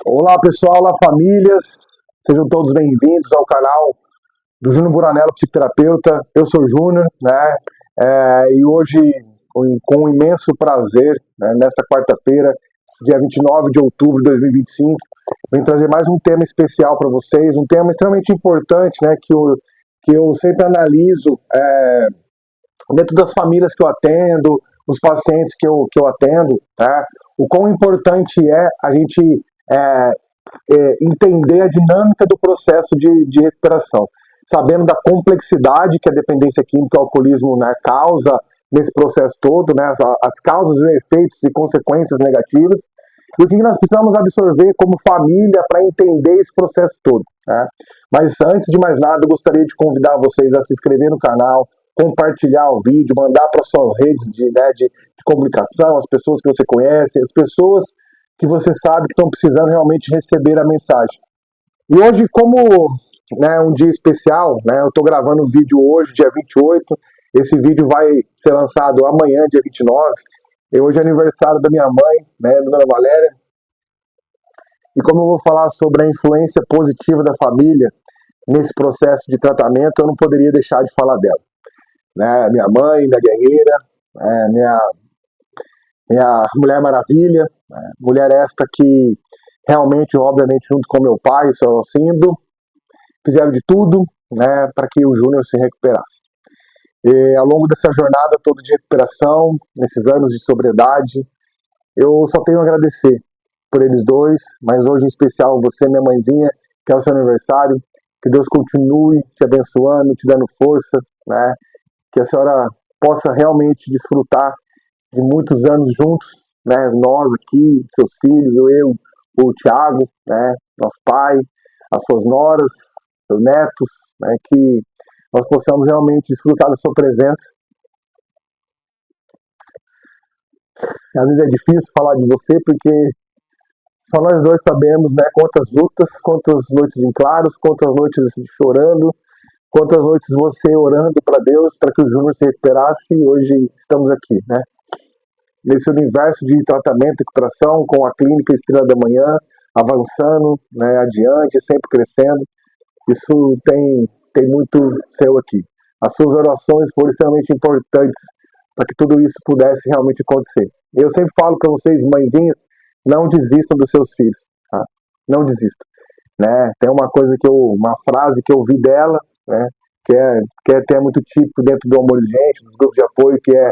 Olá pessoal, olá famílias, sejam todos bem-vindos ao canal do Júnior Buranello, psicoterapeuta. Eu sou o Júnior, né? E hoje, com um imenso prazer, né, nesta quarta-feira, dia 29 de outubro de 2025, venho trazer mais um tema especial para vocês, um tema extremamente importante, né, que eu sempre analiso dentro das famílias que eu atendo, os pacientes que eu atendo, tá? O quão importante é a gente entender a dinâmica do processo de recuperação, sabendo da complexidade que a dependência química e o alcoolismo, né, causa nesse processo todo, né, as causas, os efeitos e consequências negativas, e o que nós precisamos absorver como família para entender esse processo todo, né? Mas antes de mais nada, eu gostaria de convidar vocês a se inscrever no canal, compartilhar o vídeo, mandar para suas redes de comunicação, as pessoas que você conhece, as pessoas que você sabe que estão precisando realmente receber a mensagem. E hoje, como, né, um dia especial, né, eu estou gravando um vídeo hoje, dia 28, esse vídeo vai ser lançado amanhã, dia 29, e hoje é aniversário da minha mãe, né, Dona Valéria, e como eu vou falar sobre a influência positiva da família nesse processo de tratamento, eu não poderia deixar de falar dela. Né, minha mãe, minha guerreira, minha Mulher Maravilha, né, mulher esta que realmente, obviamente, junto com meu pai, o seu Alcindo, fizeram de tudo, né, para que o Júnior se recuperasse. E ao longo dessa jornada toda de recuperação, nesses anos de sobriedade, eu só tenho a agradecer por eles dois, mas hoje em especial você, minha mãezinha, que é o seu aniversário, que Deus continue te abençoando, te dando força, né, que a senhora possa realmente desfrutar de muitos anos juntos, né, nós aqui, seus filhos, eu, o Thiago, né, nosso pai, as suas noras, seus netos, né, que nós possamos realmente desfrutar da sua presença. Às vezes é difícil falar de você, porque só nós dois sabemos, né, quantas lutas, quantas noites em claros, quantas noites chorando, quantas noites você orando para Deus, para que o Júnior se recuperasse, e hoje estamos aqui, né, nesse universo de tratamento e recuperação, com a clínica Estrela da Manhã, avançando, né, adiante, sempre crescendo. Isso tem muito seu aqui. As suas orações foram extremamente importantes para que tudo isso pudesse realmente acontecer. Eu sempre falo para vocês, mãezinhas, não desistam dos seus filhos, tá? Não desistam, né? Tem uma frase que eu vi dela, né, que é até muito típico dentro do Amor Urgente, dos grupos de apoio, que é: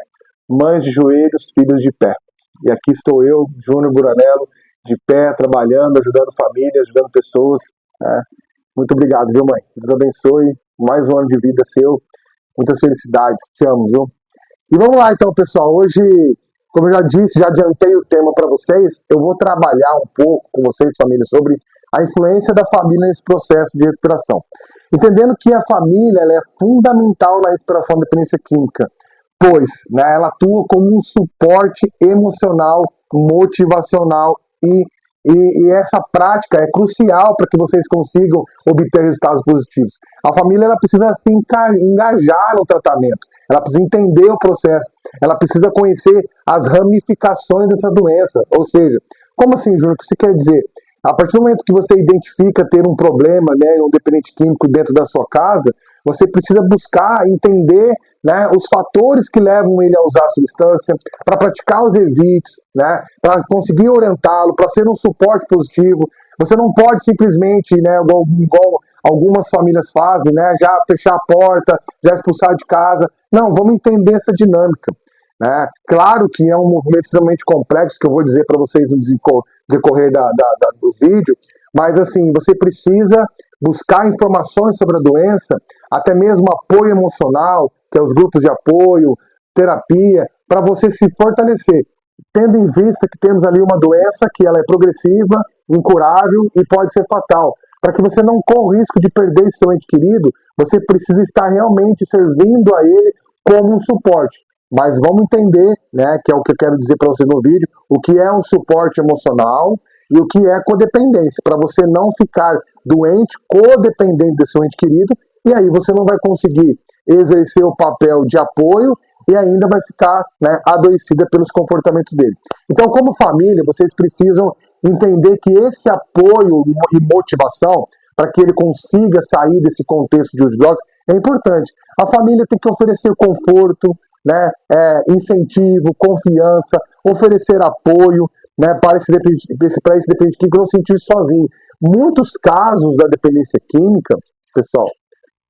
mães de joelhos, filhos de pé. E aqui estou eu, Júnior Buranello, de pé, trabalhando, ajudando famílias, ajudando pessoas, né? Muito obrigado, viu, mãe? Deus abençoe. Mais um ano de vida seu. Muitas felicidades. Te amo, viu? E vamos lá, então, pessoal. Hoje, como eu já disse, já adiantei o tema para vocês, eu vou trabalhar um pouco com vocês, família, sobre a influência da família nesse processo de recuperação. Entendendo que a família ela é fundamental na recuperação da dependência química, pois, né, ela atua como um suporte emocional, motivacional e essa prática é crucial para que vocês consigam obter resultados positivos. A família ela precisa se engajar no tratamento, ela precisa entender o processo, ela precisa conhecer as ramificações dessa doença. Ou seja, como assim, Júnior, o que você quer dizer? A partir do momento que você identifica ter um problema, né, um dependente químico dentro da sua casa, você precisa buscar entender, né, os fatores que levam ele a usar a substância, para praticar os evites, né, para conseguir orientá-lo, para ser um suporte positivo. Você não pode simplesmente, né, igual algumas famílias fazem, né, já fechar a porta, já expulsar de casa. Não, vamos entender essa dinâmica, né? Claro que é um movimento extremamente complexo, que eu vou dizer para vocês no decorrer do vídeo, mas assim, você precisa buscar informações sobre a doença, até mesmo apoio emocional, que é os grupos de apoio, terapia, para você se fortalecer, tendo em vista que temos ali uma doença que ela é progressiva, incurável e pode ser fatal. Para que você não corra o risco de perder seu ente querido, você precisa estar realmente servindo a ele como um suporte. Mas vamos entender, né, que é o que eu quero dizer para vocês no vídeo, o que é um suporte emocional e o que é codependência, para você não ficar doente, codependente do seu ente querido, e aí você não vai conseguir exercer o papel de apoio e ainda vai ficar, né, adoecida pelos comportamentos dele. Então, como família, vocês precisam entender que esse apoio e motivação para que ele consiga sair desse contexto de uso de drogas é importante. A família tem que oferecer conforto, né, incentivo, confiança, oferecer apoio, né, para esse dependente químico não sentir sozinho. Muitos casos da dependência química, pessoal,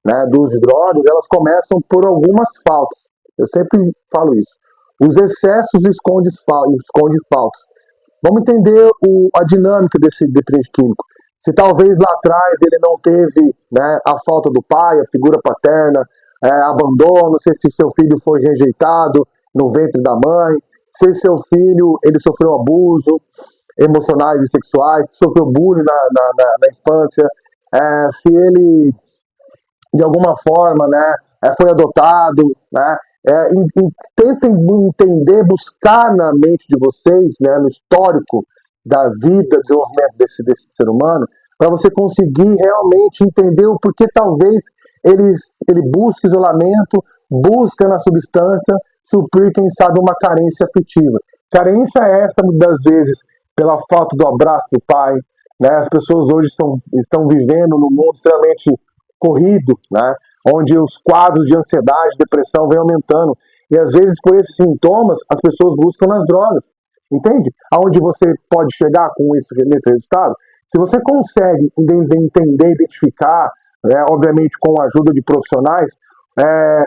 né, do uso de drogas, elas começam por algumas faltas. Eu sempre falo isso. Os excessos escondem faltas. Vamos entender a dinâmica desse dependente químico. Se talvez lá atrás ele não teve, né, a falta do pai, a figura paterna, abandono, se seu filho foi rejeitado no ventre da mãe, se seu filho ele sofreu abuso emocionais e sexuais, sofreu bullying na infância, se ele de alguma forma, né, foi adotado, né, tentem entender, buscar na mente de vocês, né, no histórico da vida, desenvolvimento desse ser humano, para você conseguir realmente entender o porquê talvez ele busca isolamento, busca na substância suprir, quem sabe, uma carência afetiva. Carência é esta, muitas vezes, pela falta do abraço do pai, né? As pessoas hoje estão vivendo num mundo extremamente corrido, né? Onde os quadros de ansiedade, depressão vêm aumentando. E às vezes, por esses sintomas, as pessoas buscam nas drogas. Entende? Aonde você pode chegar nesse resultado? Se você consegue entender, identificar, né, obviamente com a ajuda de profissionais,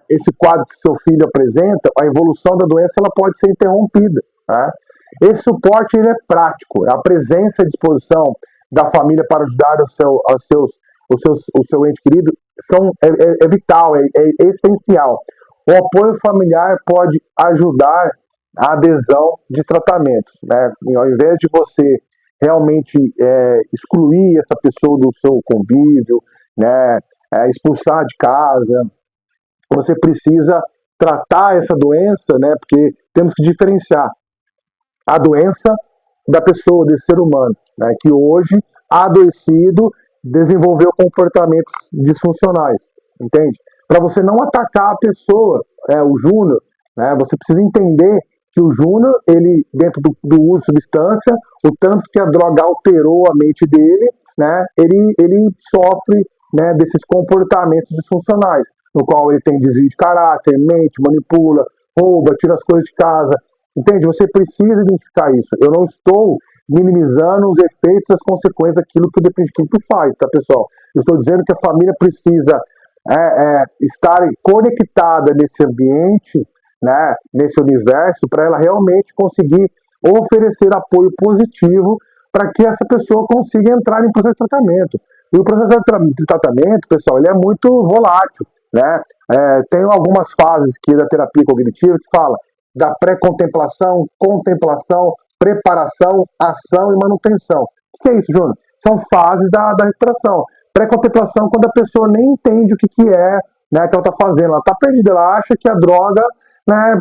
esse quadro que seu filho apresenta, a evolução da doença ela pode ser interrompida. Né? Esse suporte ele é prático, a presença e disposição da família para ajudar o seu ente querido é vital, é essencial. O apoio familiar pode ajudar a adesão de tratamentos. Né? E ao invés de você realmente excluir essa pessoa do seu convívio, né, expulsar de casa, você precisa tratar essa doença, né, porque temos que diferenciar a doença da pessoa, desse ser humano, né, que hoje, adoecido, desenvolveu comportamentos disfuncionais, entende? Para você não atacar a pessoa, o Júnior, né, você precisa entender que o Júnior, ele, dentro do uso de substância, o tanto que a droga alterou a mente dele, né, ele sofre, né, desses comportamentos disfuncionais, no qual ele tem desvio de caráter, mente, manipula, rouba, tira as coisas de casa. Entende? Você precisa identificar isso. Eu não estou minimizando os efeitos, as consequências daquilo que o dependente químico faz, tá, pessoal? Eu estou dizendo que a família precisa estar conectada nesse ambiente, né, nesse universo, para ela realmente conseguir oferecer apoio positivo para que essa pessoa consiga entrar em processo de tratamento. E o processo de tratamento, pessoal, ele é muito volátil, né? Tem algumas fases aqui da terapia cognitiva que fala da pré-contemplação, contemplação, preparação, ação e manutenção. O que é isso, Júnior? São fases da recuperação. Pré-contemplação, quando a pessoa nem entende o que é, né, que ela está fazendo. Ela está perdida, ela acha que a droga, né,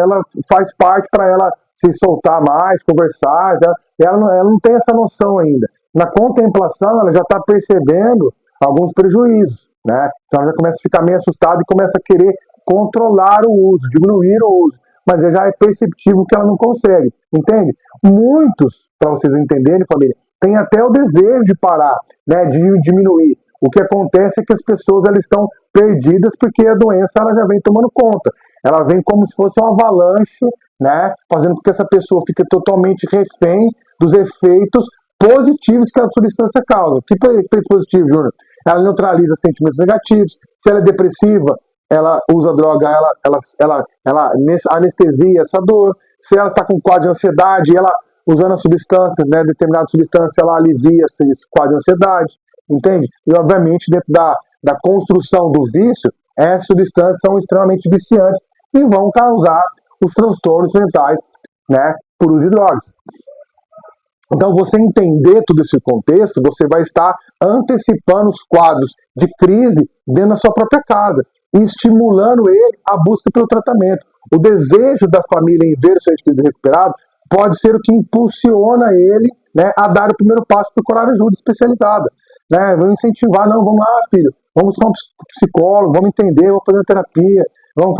ela faz parte para ela se soltar mais, conversar. Ela não tem essa noção ainda. Na contemplação, ela já está percebendo alguns prejuízos, né? Então ela já começa a ficar meio assustada e começa a querer controlar o uso, diminuir o uso. Mas já é perceptível que ela não consegue, entende? Muitos, para vocês entenderem, família, têm até o desejo de parar, né, de diminuir. O que acontece é que as pessoas elas estão perdidas porque a doença ela já vem tomando conta. Ela vem como se fosse uma avalanche, né, fazendo com que essa pessoa fique totalmente refém dos efeitos positivos que a substância causa. Que efeito positivo, Júnior? Ela neutraliza sentimentos negativos. Se ela é depressiva, ela usa droga, ela anestesia essa dor. Se ela está com quadro de ansiedade, ela usando a substância, né, determinada substância, ela alivia esse quadro de ansiedade, entende? E obviamente dentro da construção do vício, essas substâncias são extremamente viciantes e vão causar os transtornos mentais, né, por uso de drogas. Então, você entender todo esse contexto, você vai estar antecipando os quadros de crise dentro da sua própria casa e estimulando ele a busca pelo tratamento. O desejo da família em ver o seu ente querido recuperado pode ser o que impulsiona ele, né, a dar o primeiro passo para procurar ajuda especializada. Né? Vamos incentivar, não, vamos lá, filho, vamos com um psicólogo, vamos entender, vamos fazer uma terapia, vamos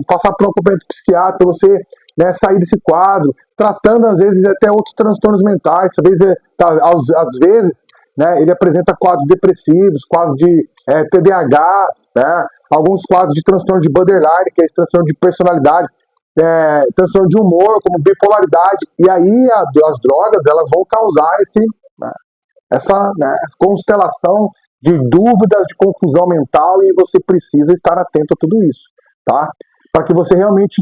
passar por um acompanhamento psiquiátrico para você né, sair desse quadro, tratando às vezes até outros transtornos mentais, às vezes, né, ele apresenta quadros depressivos, quadros de TDAH, né, alguns quadros de transtorno de borderline, que é esse transtorno de personalidade, transtorno de humor, como bipolaridade, e aí as drogas elas vão causar essa, né, constelação de dúvidas, de confusão mental, e você precisa estar atento a tudo isso, tá? Para que você realmente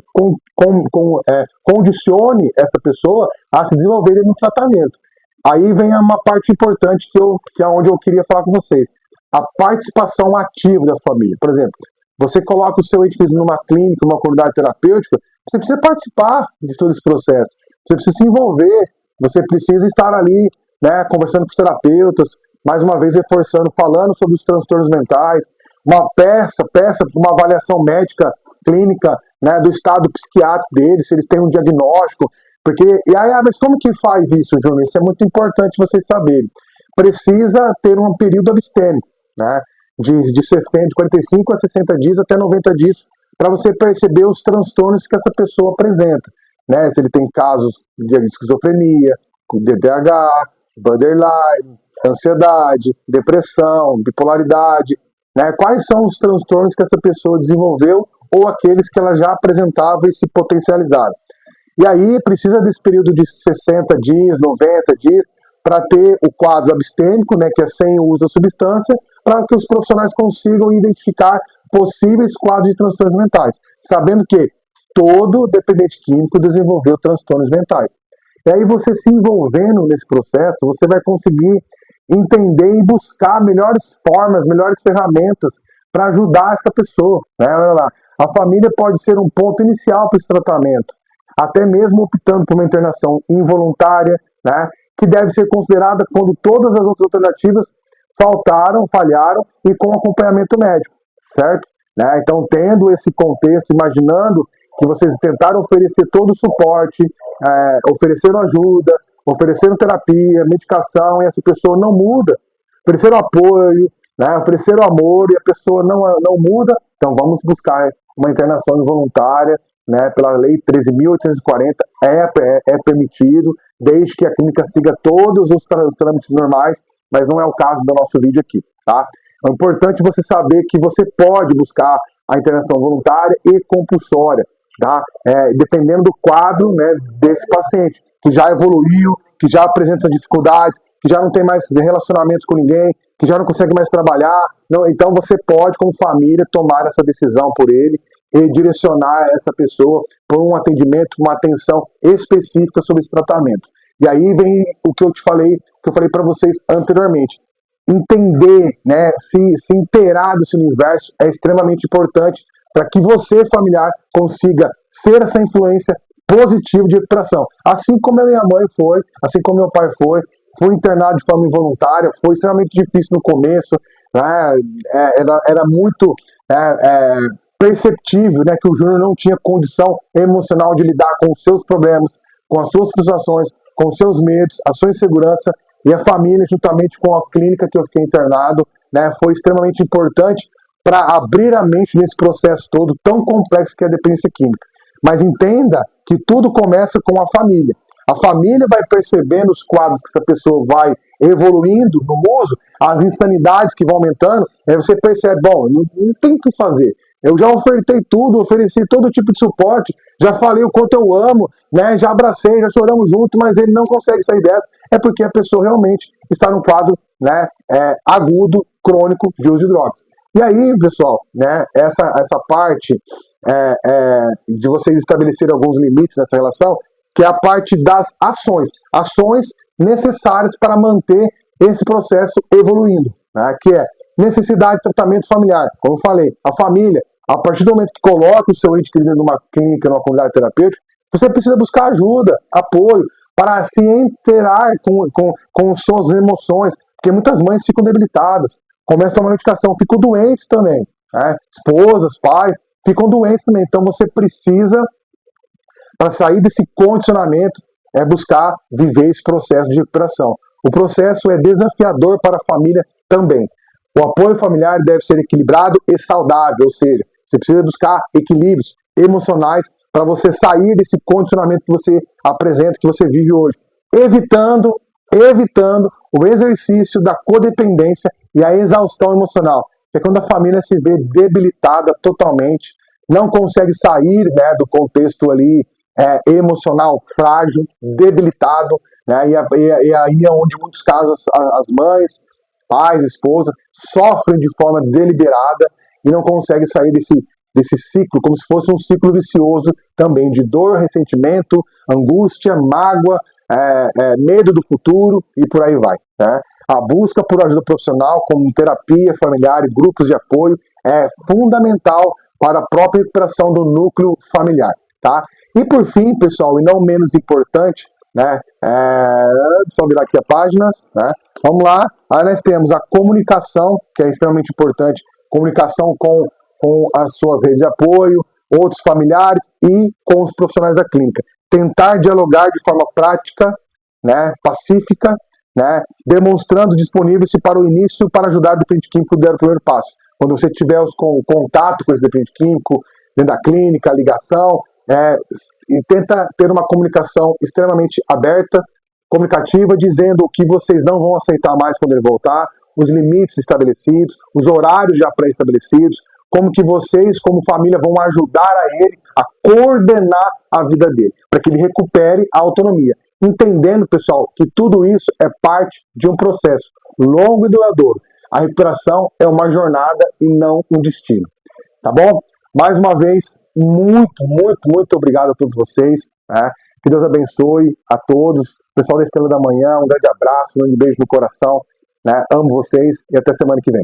condicione essa pessoa a se desenvolver no tratamento. Aí vem uma parte importante que é onde eu queria falar com vocês. A participação ativa da família. Por exemplo, você coloca o seu ente querido numa clínica, numa comunidade terapêutica, você precisa participar de todo esse processo. Você precisa se envolver, você precisa estar ali, né, conversando com os terapeutas, mais uma vez reforçando, falando sobre os transtornos mentais, peça uma avaliação médica, clínica, né, do estado psiquiátrico deles, se eles têm um diagnóstico, mas como que faz isso, Júnior? Isso é muito importante vocês saberem. Precisa ter um período abstêmico, né, de 45 a 60 dias até 90 dias, para você perceber os transtornos que essa pessoa apresenta, né, se ele tem casos de esquizofrenia, TDAH, borderline, ansiedade, depressão, bipolaridade, né? Quais são os transtornos que essa pessoa desenvolveu ou aqueles que ela já apresentava e se potencializaram. E aí precisa desse período de 60 dias, 90 dias, para ter o quadro abstêmico, né, que é sem o uso da substância, para que os profissionais consigam identificar possíveis quadros de transtornos mentais, sabendo que todo dependente químico desenvolveu transtornos mentais. E aí você se envolvendo nesse processo, você vai conseguir entender e buscar melhores formas, melhores ferramentas para ajudar essa pessoa, né? Olha lá, a família pode ser um ponto inicial para esse tratamento, até mesmo optando por uma internação involuntária, né, que deve ser considerada quando todas as outras alternativas falharam e com acompanhamento médico, certo? Né? Então, tendo esse contexto, imaginando que vocês tentaram oferecer todo o suporte, ofereceram ajuda, ofereceram terapia, medicação, e essa pessoa não muda, ofereceram apoio, né, ofereceram amor, e a pessoa não muda, então vamos buscar uma internação involuntária, né, pela lei 13.840, é permitido, desde que a clínica siga todos os trâmites normais, mas não é o caso do nosso vídeo aqui, tá? É importante você saber que você pode buscar a internação voluntária e compulsória, tá? Dependendo do quadro, né, desse paciente, que já evoluiu, que já apresenta dificuldades, que já não tem mais relacionamentos com ninguém, que já não consegue mais trabalhar. Então você pode, como família, tomar essa decisão por ele e direcionar essa pessoa por um atendimento, uma atenção específica sobre esse tratamento. E aí vem o que eu falei para vocês anteriormente. Entender, né, se inteirar desse universo é extremamente importante para que você, familiar, consiga ser essa influência positiva de recuperação. Assim como a minha mãe foi, assim como meu pai foi internado de forma involuntária, foi extremamente difícil no começo, né, era muito perceptível, né, que o Júnior não tinha condição emocional de lidar com os seus problemas, com as suas frustrações, com os seus medos, a sua insegurança, e a família, juntamente com a clínica que eu fiquei internado, né, foi extremamente importante para abrir a mente nesse processo todo tão complexo que é a dependência química. Mas entenda que tudo começa com a família. A família vai percebendo os quadros que essa pessoa vai evoluindo no uso, as insanidades que vão aumentando, aí você percebe, bom, não tem o que fazer. Eu já ofertei tudo, ofereci todo tipo de suporte, já falei o quanto eu amo, né, já abracei, já choramos junto, mas ele não consegue sair dessa. É porque a pessoa realmente está num quadro, né, agudo, crônico de uso de drogas. E aí, pessoal, né, essa parte de vocês estabelecerem alguns limites nessa relação, que é a parte das ações necessárias para manter esse processo evoluindo, né, que é necessidade de tratamento familiar. Como eu falei, a família, a partir do momento que coloca o seu ente querido numa clínica, numa comunidade terapêutica, você precisa buscar ajuda, apoio, para se inteirar com suas emoções, porque muitas mães ficam debilitadas, começam a tomar medicação, ficam doentes também, né? Esposas, pais, ficam doentes também. Então você precisa, para sair desse condicionamento, buscar viver esse processo de recuperação. O processo é desafiador para a família também. O apoio familiar deve ser equilibrado e saudável, ou seja, você precisa buscar equilíbrios emocionais para você sair desse condicionamento que você apresenta, que você vive hoje, evitando o exercício da codependência e a exaustão emocional, que é quando a família se vê debilitada totalmente, não consegue sair, né, do contexto ali emocional frágil, debilitado, né, e aí é onde, em muitos casos, as mães, pais, esposas, sofrem de forma deliberada e não conseguem sair desse ciclo, como se fosse um ciclo vicioso também de dor, ressentimento, angústia, mágoa, medo do futuro e por aí vai. Né? A busca por ajuda profissional, como terapia familiar e grupos de apoio, é fundamental para a própria recuperação do núcleo familiar. Tá? E por fim, pessoal, e não menos importante, né? Só virar aqui a página, né? Vamos lá. Aí nós temos a comunicação, que é extremamente importante, comunicação com as suas redes de apoio, outros familiares e com os profissionais da clínica. Tentar dialogar de forma prática, né, pacífica, né, demonstrando disponível-se para o início para ajudar o dependente químico a dar o primeiro passo. Quando você tiver contato com esse dependente químico, dentro da clínica, a ligação, e tenta ter uma comunicação extremamente aberta, comunicativa, dizendo o que vocês não vão aceitar mais quando ele voltar, os limites estabelecidos, os horários já pré-estabelecidos, como que vocês, como família, vão ajudar a ele a coordenar a vida dele, para que ele recupere a autonomia. Entendendo, pessoal, que tudo isso é parte de um processo longo e duradouro. A recuperação é uma jornada e não um destino. Tá bom? Mais uma vez, muito obrigado a todos vocês. Né? Que Deus abençoe a todos. Pessoal da Estrela da Manhã, um grande abraço, um grande beijo no coração. Né? Amo vocês e até semana que vem.